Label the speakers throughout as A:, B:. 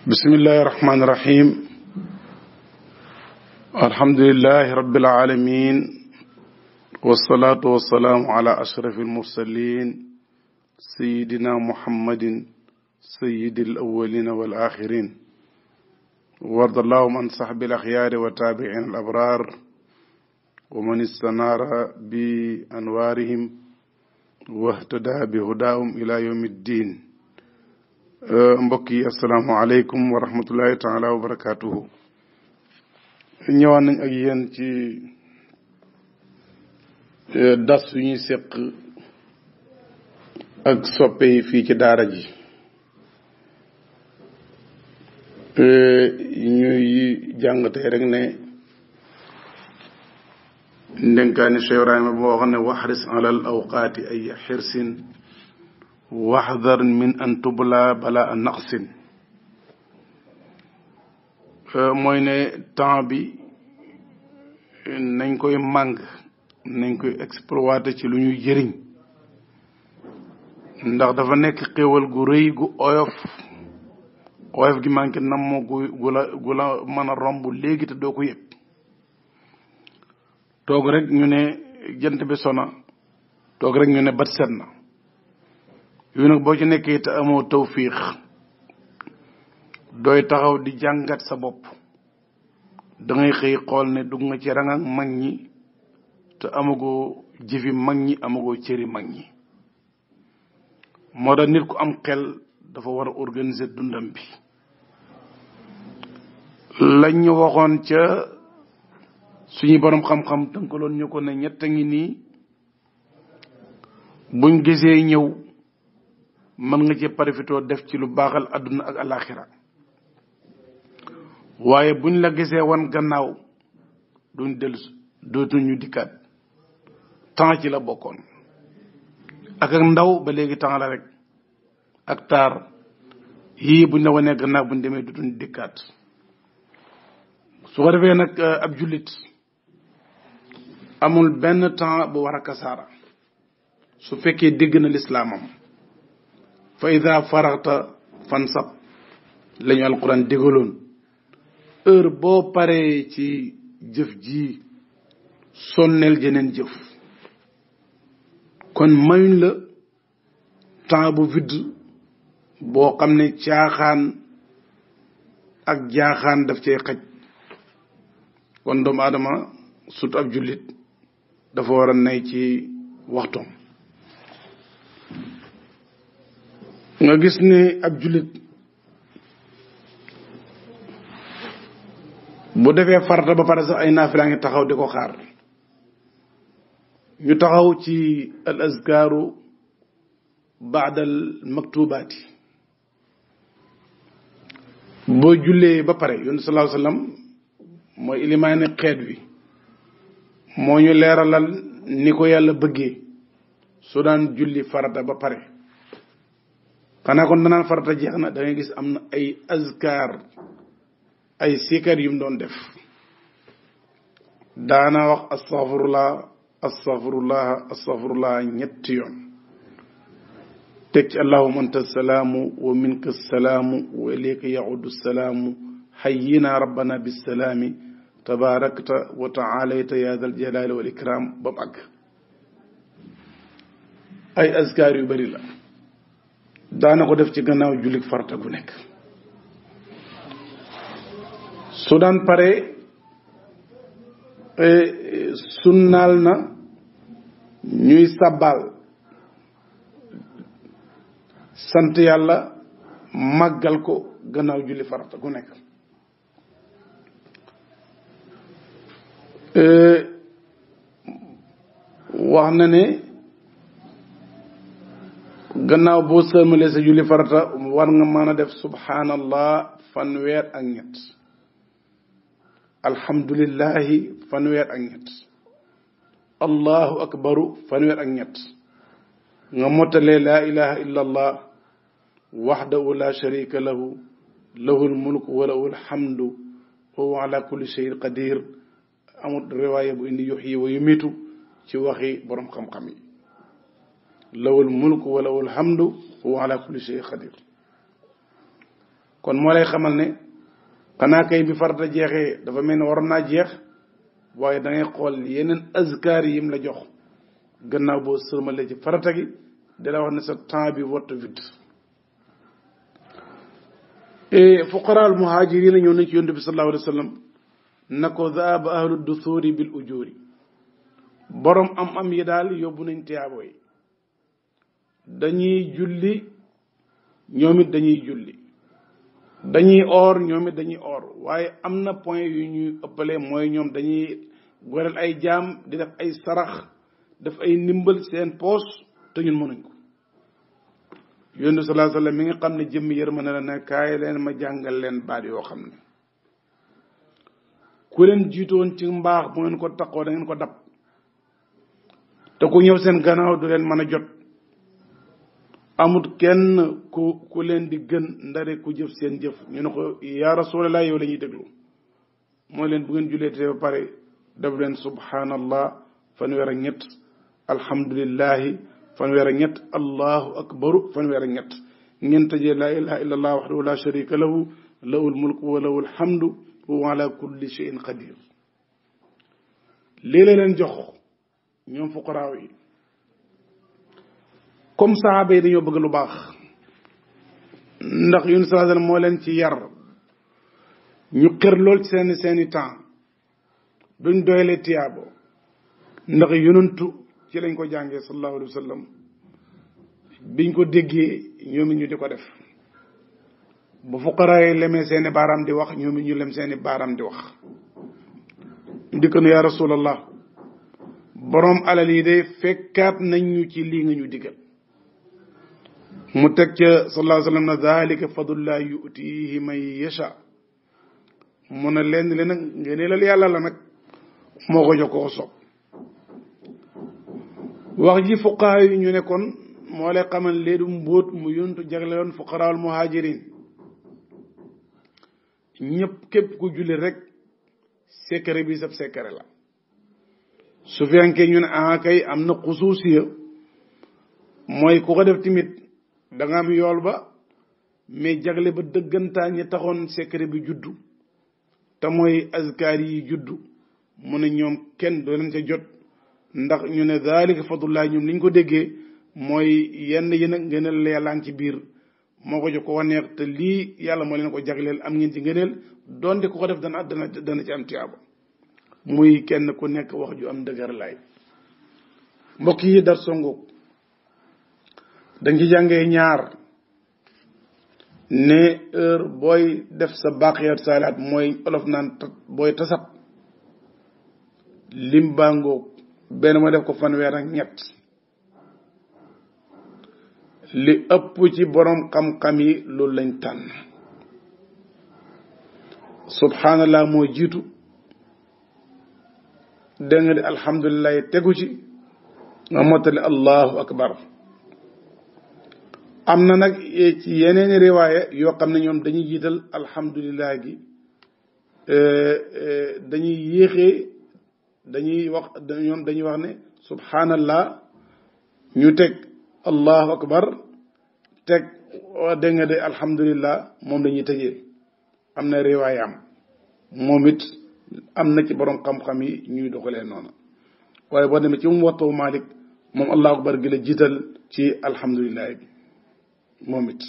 A: bismillahi rahmaani rahim alhamdulilahi rabbil alamin wasalaatu wasalaamu ala ashrafil mursalin sayidina muhammadin sayidil awwalina wal axirin wardallahum an sahbil axyaari wa taabiin al abraar wa man istanaara bi anwaarihim wahtada bi hudaahum ila yawmi ddin. mbokk yi asalaamaaleykum wa rahmatullahi taala wa barakaatuhu. ñëwaat nañ ak yéen ci das yu ñuy seq ak soppe yi fii ci daara ji ñuy jàngatee rek ne ndénkaani Cheikh Ibrahima boo xam ne waxris alal awqaati ay xirsin waxdar min an tubla bala a naqsin. mooy ne temps bi nañ koy màng nañ koy exploiter ci lu ñuy jëriñ, ndax dafa nekk xéewal gu rëy gu oyof gi manqué nammoo gu la mën a romb léegi te doo ko yëg. toog rek ñu ne jant bi sona, toog rek ñu ne bat set na. yu nag boo ci nekkee te amoo tawfiix dooy taxaw di jàngat sa bopp, da ngay xëy xool ne dugg nga ci rang ak mag ñi te amagoo jëfi mag ñi, amagoo cëri mag ñi. moo tax nit ku am xel dafa war a organiser dundam bi. lañ ñu waxoon ca suñu borom xam-xam tënkaloon ñu ko ne ñett a ngi nii buñ gisee ñëw mën nga ci parafitoo def ci lu baaxal àdduna ak alaxira, waaye buñ la gisee wan gannaaw duñ dellu dootuñu dikkaat. temps ci la bokkoon ak ndaw ba léegi temps la rek ak taar yii buñ la wanee gannaaw buñ demee dootuñu dikkaat. su ko defee nag ab jullit amul benn temps bu war a kasaara su fekkee dégg na lislaamam. fa ida faraxta fansab lañu alquran dégaloon. heure boo paree ci jëf ji sonneel jeneen jëf. kon mayuñ la temps bu vide boo xam ne caaxaan ak jaaxaan daf cay xaj. kon doomu aadama surtout ab jullit dafa war a nay ci waxtoom. nga gis ne ab jullit bu defee farata ba pare sax ay naafila ngi taxaw di ko xaar. ñu taxaw ci al azkaaru baada al maktubaati. boo jullee ba pare yonent sallallahu alayhi wa sallam mooy ilimaani xeet wi, moo ñu leeralal ni ko yàlla bëggee su daan julli farata ba pare. xanaa kon danaan farata jeex na, da ngay gis am na ay azkar, ay sikar yu mu doon def. daana wax astaghfirullah astaghfirullah astaghfirullah ñetti yoon, teg ci allahumma anta salaamu wa minka salaamu wa ilayka yaudu salaamu hayyina rabbana bisalaami tabarakta wa taalayta ya dal jalali wal ikram ba mu àgg. ay azkar yu bari la daana ko def ci gannaaw jullit farata gu nekk. su daan pare sunnaal na ñuy sàbbaal sant yàlla màggal ko gannaaw julli farata gu nekk. wax na ne gannaaw boo sëlmalee sa julli farata war nga mën a def subhanallah fanweer ak ñett, alhamdulillahi fanweer ak ñett, allahu akbaru fanweer ak ñett. nga mottalee laa ilaha illa allah waxdahu la sharika lahu lahul mulku wa lahul hamdu wa huwa ala kulli shay'in qadir. amul riwaaya bu indi yuhyi wa yumiitu ci waxi borom xam-xam yi. lawul mulku wa lawul hamdu wa ala kulli shay'in qadir. kon moo lay xamal ne xanaa kay bi farata jeexee dafa mel ne waroon naa jeex waaye da ngay xool yeneen azkaar yim la jox gannaaw boo sërmale ci farata gi di la wax ne sa temps bi warta vide. fuqara al muhaajiriin ñëw nañ ci yonent bi sallallahu alayhi wa sallam na ko zaaba ahlu dusuuri bil ujuuri borom am yi daal yóbbu nañ tiyaabo yi dañuy julli ñoom it dañuy julli dañuy oor ñoom it dañuy oor waaye am na point yu ñuy ëppale mooy ñoom dañuy goreel ay jaam di def ay sarax def ay ndimbal seen poos te ñun mënuñ ko. yonent sallallahu alayhi wa sallam mi nga xam ne jëmm yërmande la ne kaay leen ma jàngal leen baat yoo xam ne ku leen jiitoon ci mbaax bu ngeen ko taqoo da ngeen ko dab te ku ñëw seen gannaaw du leen mën a jot. amut kenn ku leen di gën ndare ku jëf seen jëf ñu ne ko yaa rasulallah yow la ñuy déglu mooy leen bu ngeen jullee te ba pare def leen subhanallah fanweer ak ñett alhamdulillahi fanweer ak ñett allahu akbaru fanweer ak ñett ngeen tëjee laa ilaha illa allah wahdahu la sharika lahu lahul mulku wa lahul hamdu wa ala kulli shay'in qadir. lii la leen jox ñoom fuqaraaw yi comme sahaaba yi dañoo bëgg lu baax ndax yunus sallallahu alayhi wasallam moo leen ci yar ñu xër lool ci seeni temps duñ doylee tiyaabo ndax yonantu ci lañ ko jàngee sallallahu alayhi wasallam biñ ko déggee ñoom it ñu di ko def bu fuqaraa yi lemee seeni baaraam di wax ñoom it ñu lem seeni baaraam di wax dikk na yaa rasulallah boroom alal yi de fekkaat nañ ñu ci lii nga ñu digal mu teg ca sallallahu alayhi wa sallam na dalika fadlullah yutihi man yasha mu ne leen li nag ngëneelal yàlla la nag moo ko jox ko sopp. wax ji fuqahaa yi ñu ne kon moo lay xamal léedu mbóot mu yuntu jaglewoon fuqaraal muhajirin ñëpp képp ku julli rek secret bi sab secret la su fekkee ñu ne kay am na xusuusiya mooy ku ko def tamit da nga am yool ba mais jagle ba dëggantaan ñi taxoon secret bi juddu te mooy azkaar yi juddu mu ne ñoom kenn doo leen ca jot ndax ñu ne daalika fadlullah ñoom liñ ko déggee mooy yenn yi nag ngëneel yàlla ngi ci biir moo ko jox ko neex te lii yàlla moo leen ko jagleel am ngeen ci ngëneel donte ku ko def dana ci am tiyaaba muy kenn ku nekk wax ju am dëgër laay. mbokk yi dar songoog dañ ci jàngee ñaar ne heure booy def sa baaqiyaat saalihaat mooy olof naan booy tasab lim bàngoog benn ma def ko fanweer ak ñett li ëpp ci borom xam-xam yi loolu lañ tànn. subhanallah moo jiitu dégg nga di alhamdulilah tegu ci nga mottali allahu akbar. am na nag ci yeneen riwaaya yoo xam ne ñoom dañuy jiital alhamdulilah gi dañuy yéexee dañuy wax ñoom dañuy wax ne subhanallah ñu teg allahu akbar teg dégg nga de alhamdulilah moom dañuy tëjee. am na riwaayam moom it am na ci borom xam-xam yi ñuy doxalee noonu waaye boo demee ci mu waxtu Malik moom allahu akbar gi la jiital ci alhamdulilah gi moom it.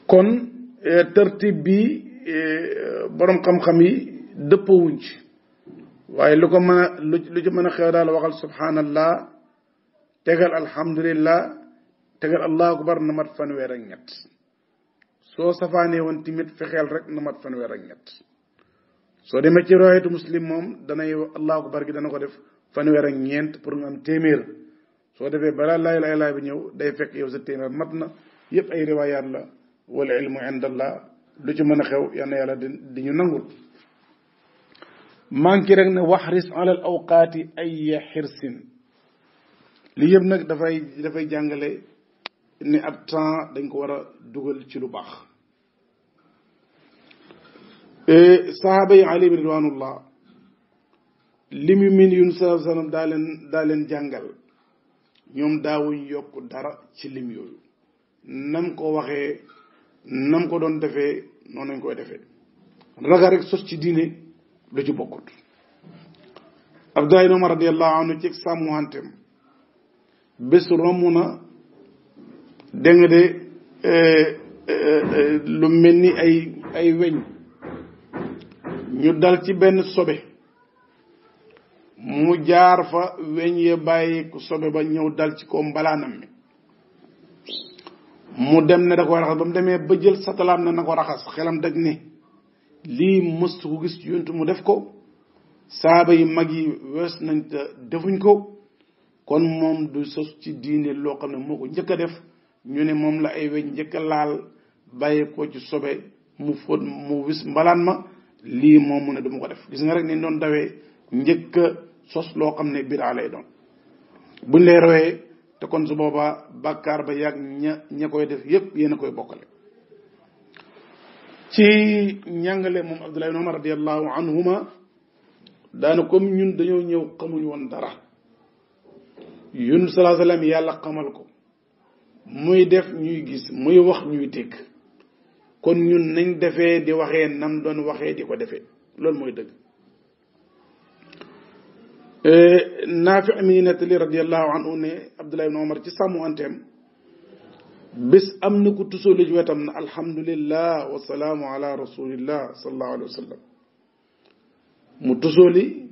A: kon tartib bi borom xam-xam yi dëppoowuñ ci waaye lu ko mën a lu ci mën a xew daal waxal subhanallah tegal alhamdulillah tegal allahu akbar na mat fanweer ak ñett soo safaanee woon tamit fexeel rek na mat fanweer ak ñett soo demee ci riwaayatu muslim moom danay allahu akbar gi dana ko def fanweer ak ñeent pour nga am téeméer soo defee balaa laa ilaaha illallaah bi ñëw day fekk yow sa téeméer mat na. yëpp ay riwaayaat la wal ilmu indallah lu ci mën a xew yal na yàlla di ñu nangul. manqué rek ne waxris alal awqaati ay xirsin li yëpp nag dafay jàngale ne ab temps dañ ko war a dugal ci lu baax. sahaaba yi alayhim ridwanullah lim yu min yun sallallahu alayhi wa sallam daa leen jàngal ñoom daawuñ yokk dara ci lim yooyu nam ko waxee nam ko doon defee noonu lañ koy defee ragal rek sos ci diine lu ci bokkut. Abdullah ibn Umar radiyallahu anhu ci sàmmuwantem bés romb na dégg nga de lu mel ni ay weñ ñu dal ci benn sobe mu jaar fa weñ ya bàyyi ku sobe ba ñëw dal ci ko mbalaanam mi mu dem ne da koy raxas ba mu demee ba jël satalaam ne na ko raxas xelam daj ne lii mëstu ko gis yontu mu def ko saaba yi mag yi wees nañ te defuñ ko kon moom du sos ci diine loo xam ne moo ko njëkk a def ñu ne moom la ay weñ njëkk a laal bàyyi ko ci sobe mu fóot mu wis mbalaan ma lii moom mu ne duma ko def gis nga rek ni doon dawee njëkk a sos loo xam ne bidaa lay doon buñ lay rawee te kon su boobaa bàkkaar ba yàgg ña koy def yépp yéen a koy bokkale. ci njàngale moom Abdullah ibn Umar radiyallahu anhuma daana comme ñun dañoo ñëw xamuñ woon dara yun sallallahu alayhi wasallam yàlla xamal ko muy def ñuy gis muy wax ñuy dégg kon ñun nañ defee di waxee nam doon waxee di ko defee loolu mooy dëgg. Naafi mi nettali radiyallahu anhu ne Abdullah ibn Umar ci sàmmu anteem bés am na ku tusooli ci wetam na alhamdulillah wa salaamu ala rasulillah sallallahu alayhi wa sallam mu tusooli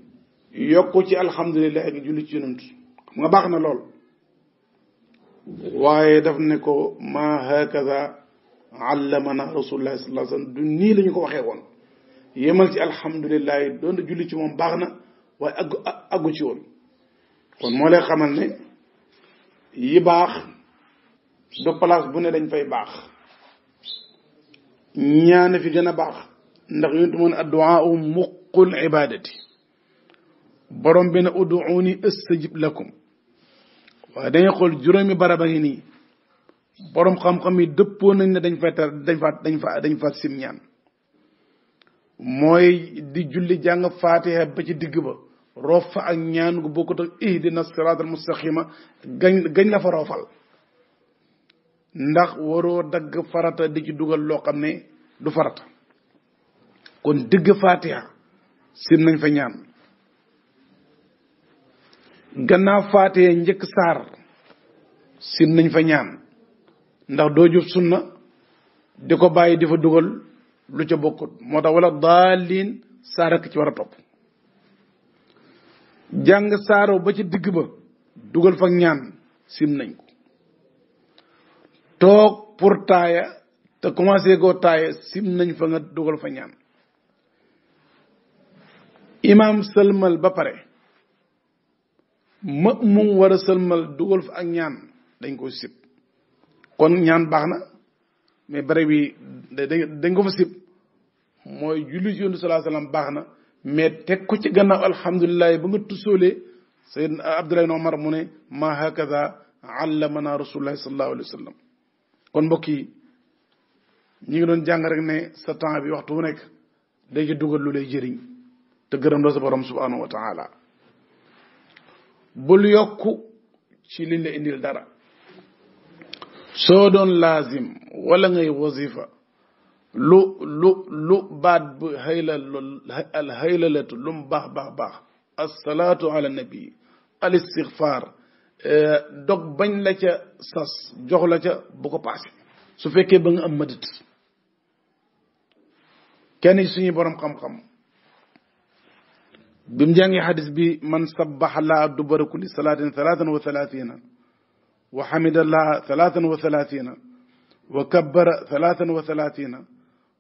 A: yokku ci alhamdulillah ak julli ci yonent xam nga baax na lool waaye daf ne ko ma hakaza allamana rasulullah sallallahu alayhi wa sallam du nii la ñu ko waxee woon yemal ci alhamdulillah doon julli ci moom baax na waaye aggu ci woon kon moo lay xamal ne yi baax do place bu ne dañ fay baax ñaane fi gën a baax ndax yontu moon addu'a muqul ibadati borom bi ne ud'uni astajib lakum waaye dañuy xool juróomi baraba ngi nii borom xam-xam yi dëppoo nañ ne dañ fa sim ñaan mooy di julli jàng faatiha ba ci digg ba roof fa ak ñaan gu bokkut ak ihdina siraatal mustaqima gañ la fa roofal ndax waroo dagg farata di ci dugal loo xam ne du farata kon digg faatiha sim nañ fa ñaan gannaaw faatiha njëkk saar sim nañ fa ñaan ndax doo jub sunna di ko bàyyi di fa dugal lu ca bokkut moo tax wala daalin saar ak ci war a topp jàng saaro ba ci digg ba dugal fa ñaan sim nañ ko toog pour taaya te commencé goo taaya sim nañ fa nga dugal fa ñaan imam sëlmal ba pare ma'mum war a sëlmal dugal fa ak ñaan dañ ko sib kon ñaan baax na mais bare bi dañ ko fa sib mooy julli ci yonent sallallahu alayhi wasallam baax na mais teg ko ci gannaaw alhamdulilah ba nga tusoolee sayyidna Abdullah ibn Umar mu ne ma hakaza allamana rasulullah sallallahu alayhi wasallam kon mbokk yi ñi ngi doon jàng rek ne sa temps bi waxtu wu nekk day ci dugal lu lay jëriñ te gërëm la sa borom subhanahu wa taala bul yokku ci liñ la indil dara soo doon laazim wala ngay wazifa lu baat bu al haylalatu lu mu baax assalaatu ala nabi al istighfar dog bañ la ca sas jox la ca bu ko paase su fekkee ba nga am madit kenn suñu borom xam-xam bi mu jàngi xadis bi man sabbaha laa dubara kulli salaatin 33 wa hamidallah 33 wa kabbara 33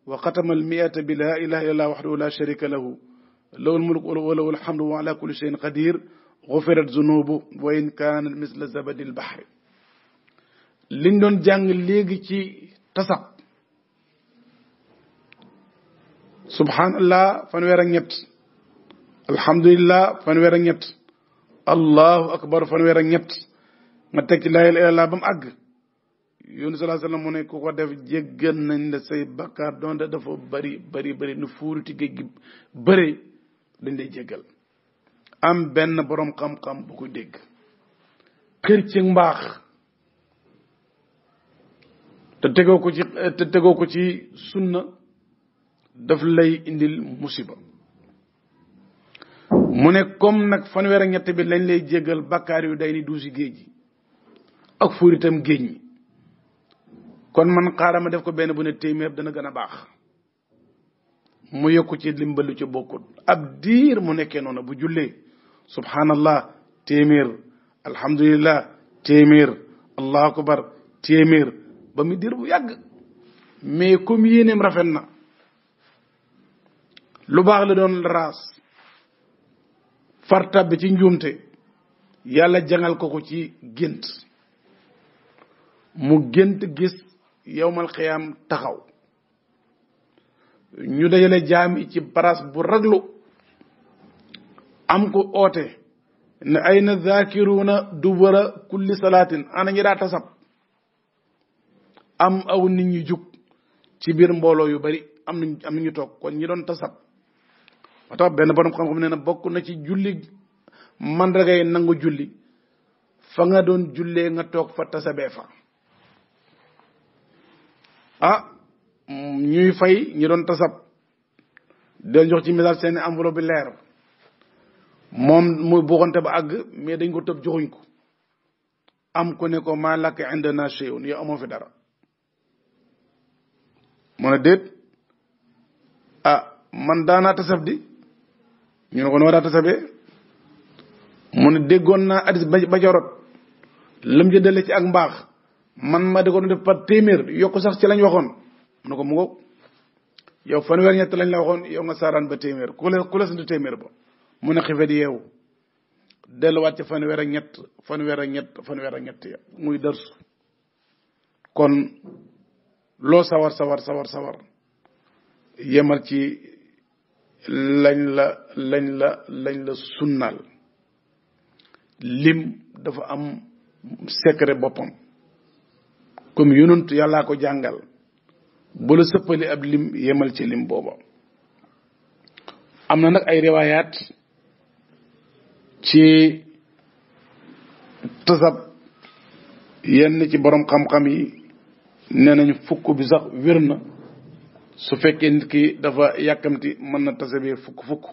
A: wa xatama al-mi'ata bi laa ilaha illallah wahdahu la sharika lahu lahul mulku wa lahul hamdu wa ala kulli shay'in qadir ghufirat zunubu wa in kaanat misla zabadil bahri liñ doon jàng léegi ci tasab subhanallah fanweer ak ñett alhamdulillah fanweer ak ñett allahu akbar fanweer ak ñett nga teg ci laa ilaaha illallaah ba mu àgg yónni sallallahu alayhi wa sallam mu ne ku ko def jéggal nañ la say bakkaar donte dafa bari nu fuuruti géej gi bëri dañ lay jéggal am benn boroom xam-xam bu ko dégg kër ci mbaax te tegoo ko ci sunna daf lay indil musiba. mu ne comme nag fanweer ak ñett bi lañ lay jéggal bakkaar yu day ni duusi géej gi ak fuuritam géej ñi kon man xaaral ma def ko benn bu ne téeméer dana gën a baax. mu yokku ci limbalu ci bokkut ab diir mu nekkee noonu bu jullee subhanallah téeméer alhamdulillah téeméer allahu akbar téeméer ba mu diir bu yàgg mais comme yéeneem rafet na lu baax la doon raas farta bi ci njuumte yàlla jangal ko ci gént mu gént gis yowmal xiyaam taxaw ñu dajale jaam yi ci place bu raglu am ko oote ne ay na zaakiruna dubara kulli salaatin ana ñi daa tasab am aw nit ñi jug ci biir mbooloo yu bari am nañu toog kon ñi doon tasab moo tax benn borom xam-xam nee na bokk na ci julli mandargay nangu julli fa nga doon jullee nga toog fa tasabee fa ñuy fay ñi doon tasab del jox ci message seen enveloppe bi leer moom muy buuxante ba àgg mais dañ ko tëb joxuñ ko am ko ne ko maa laka indana shay'un yow amoo fi dara mu ne déet man daanaa tasab di ñu ne ko noo daa tasabee mu ne déggoon naa addis ba jorot lam jëndale ci ak mbaax man ma di ko def par téeméer yokku sax ci lañ waxoon mu ne ko mu ngoog yow fanweer ñett lañ la waxoon yow nga saaraan ba téeméer ku la sant téeméer ba mu ne xife di yeewu delluwaat ci fanweer ak ñett ya muy dërsu kon loo sawar yemal ci lañ la sunnaal lim dafa am secret boppam comme yonent yàllaa ko jàngal bu la sëppali ab lim yemal ci lim booba. am na nag ay riwaayaat ci tasab yenn ci borom xam-xam yi nee nañ fukk bi sax wér na su fekkee nit ki dafa yàkkamti mën na tasabee fukk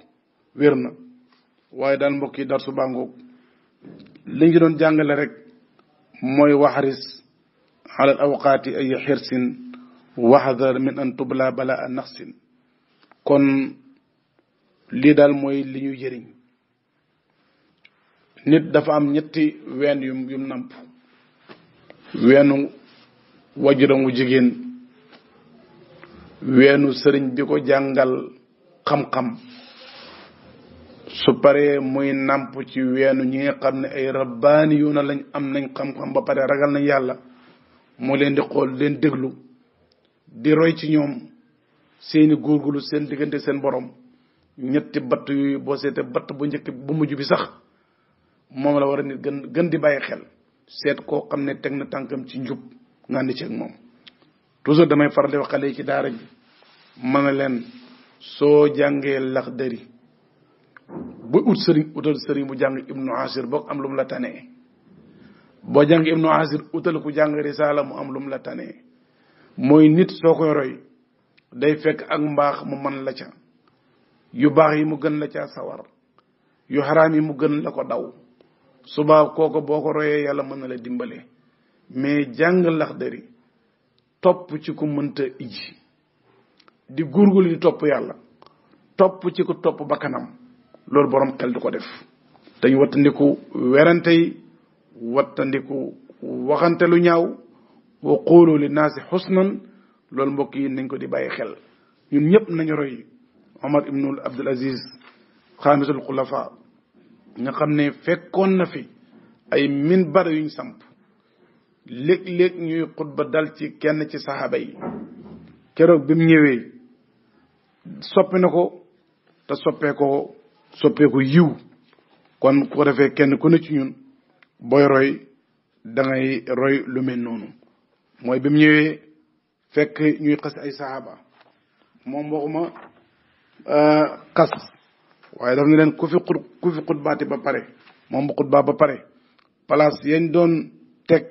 A: wér na waaye daal mbokk yi dar su bàngoog li ñu doon jàngale rek mooy waxaris ala al awqaati ay xirsin waxdar min an tubla bala a naxsin kon lii daal mooy li ñuy jëriñ nit dafa am ñetti ween yum namp weenu wajuram wu jigéen weenu sëriñ bi ko jàngal xam-xam su paree muy namp ci weenu ñi nga xam ne ay rabbaani yu na lañ am nañ xam-xam ba pare ragal nañ yàlla moo leen di xool leen déglu di roy ci ñoom seeni góorgulu seen diggante seen borom ñetti batt yooyu boo seete batt bu njëkk bu mujj bi sax moom la war a nit gën di bàyyi xel seet koo xam ne teg na tànkam ci njub nga andi ci ak moom toujours damay faral di wax xale yi ci daara ji ma ne leen soo jàngee Laxdari bu ut sëriñ utal sëriñ bu jàng Ibnu Asir boog am lu mu la tanee boo jàng Ibnu Asir utal ku jàng Risaala mu am lu mu la tanee mooy nit soo koy roy day fekk ak mbaax mu mën la ca yu baax yi mu gën la caa sawar yu xaraam yi mu gën la ko daw suba kooko boo ko royee yàlla mën na la dimbale mais jàng Laxdari topp ci ku mënta iji di gurgul di topp yàlla topp ci ku topp bakkanam loolu borom xel du ko def dañu wattandiku werante yi wattandiku waxante lu ñaaw wa qulu li naasi xusnan loolu mbokk yi nañ ko di bàyyi xel ñun ñëpp nañu roy Omar ibnul Abdul Aziz xaamisul xulafa nga xam ne fekkoon na fi ay minbar yuñ samp léeg-léeg ñuy xutba dal ci kenn ci saxaaba yi keroog bi mu ñëwee soppi na ko te soppeeku yiw kon ku ko defee kenn ku ne ci ñun booy roy da ngay roy lu mel noonu mooy bi mu ñëwee fekk ñuy xas ay saxaaba moom waxuma xas waaye daf ne leen ku fi xutbaati ba pare moom bu xutbaa ba pare place yañ doon teg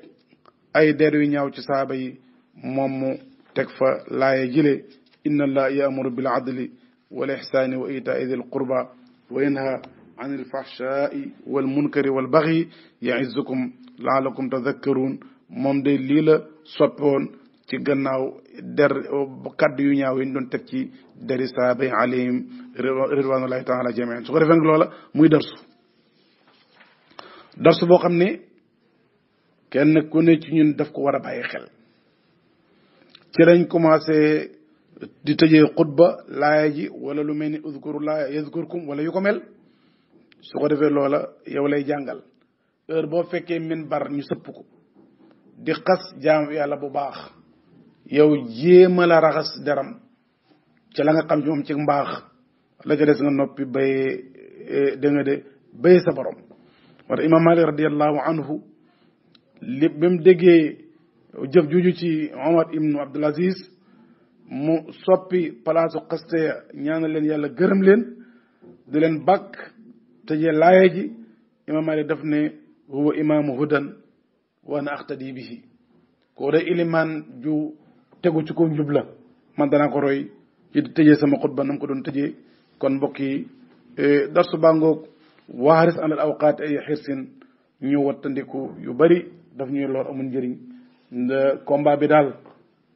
A: ay der yu ñaaw ci saxaaba yi moom mu teg fa laaye jile inna allaha yaamuru bil adli wal ihsani wa itaai dil qurba wa yanha an il fahshai wal munkari wal baghi yaizukum laalakum tadakkaruun moom de lii la soppoon ci gannaaw kaddu yu ñaaw yi ñu doon teg ci dari saaba alayhim ridwanullahi taala jamian su ko defee loola muy darsu boo xam ne kenn ku ne ci ñun daf ko war a bàyyi xel ci lañ commencé di tëjee xutba laaya ji wala lu mel ni uzkurullah yazkurkum wala yu ko mel su ko defee loola yow lay jàngal heure boo fekkee minbar ñu sëpp ko di xas jaam yàlla bu baax yow jéema la raxas deram ci la nga xam ci moom ci mbaax la ca des nga noppi bayee da nga de bayee sa borom wala imam Malik radiallahu anhu li ba mu déggee jëf juju ci Omar ibnu Abdul Aziz mu soppi palaasu xaste ñaanal leen yàlla gërëm leen di leen bàkk tëjee laaya ji imam Malik daf ne huwa imaamu hudan wa ana aqtadi bihi koo de ilimaan ju tegu ci ko njub la man danaa ko roy ci di tëjee sama xutba nam ko doon tëjee kon mbokk yi darsu bangoog waaris alal awqaat ay xirsin ñu wattandiku yu bari daf ñuy lor amul njëriñ combat bi daal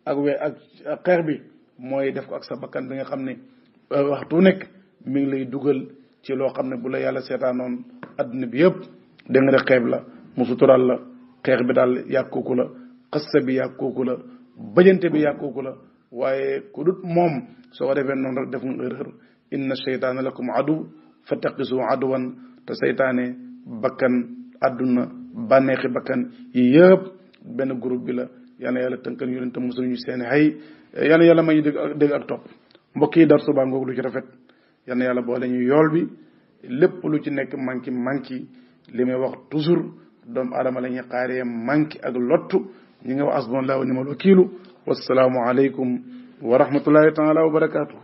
A: ak xeex bi mooy def ko ak sa bakkan bi nga xam ne waxtu nekk mi ngi lay dugal ci loo xam ne bu la yàlla seetaanoon adduna bi yëpp da nga de xeeb la mu sutural la xeex bi daal yàkkooku la xassa bi yàkkooku la bëjante bi yàkkooku la waaye ku dut moom soo ko defee noonu rek def nga erreur inna sheytaana lakum adu fattaqisu aduwan te seytaane bakkan adduna bànneexi bakkan yi yëpp benn groupe bi la yal na yàlla tënkal ñu leen te musul ñu seen xay yal na yàlla may ñu dégg ak topp mbokk yi dar subaa ngoog lu ci rafet yal na yàlla boole ñu yool bi lépp lu ci nekk manki li may wax toujours doomu aadama la ñuy xaaree manki ak lottu ñi nga wax asbunallahu wa ni'mal wakiilu wassalaamu aleykum wa rahmatullahi taala wa barakaatuhu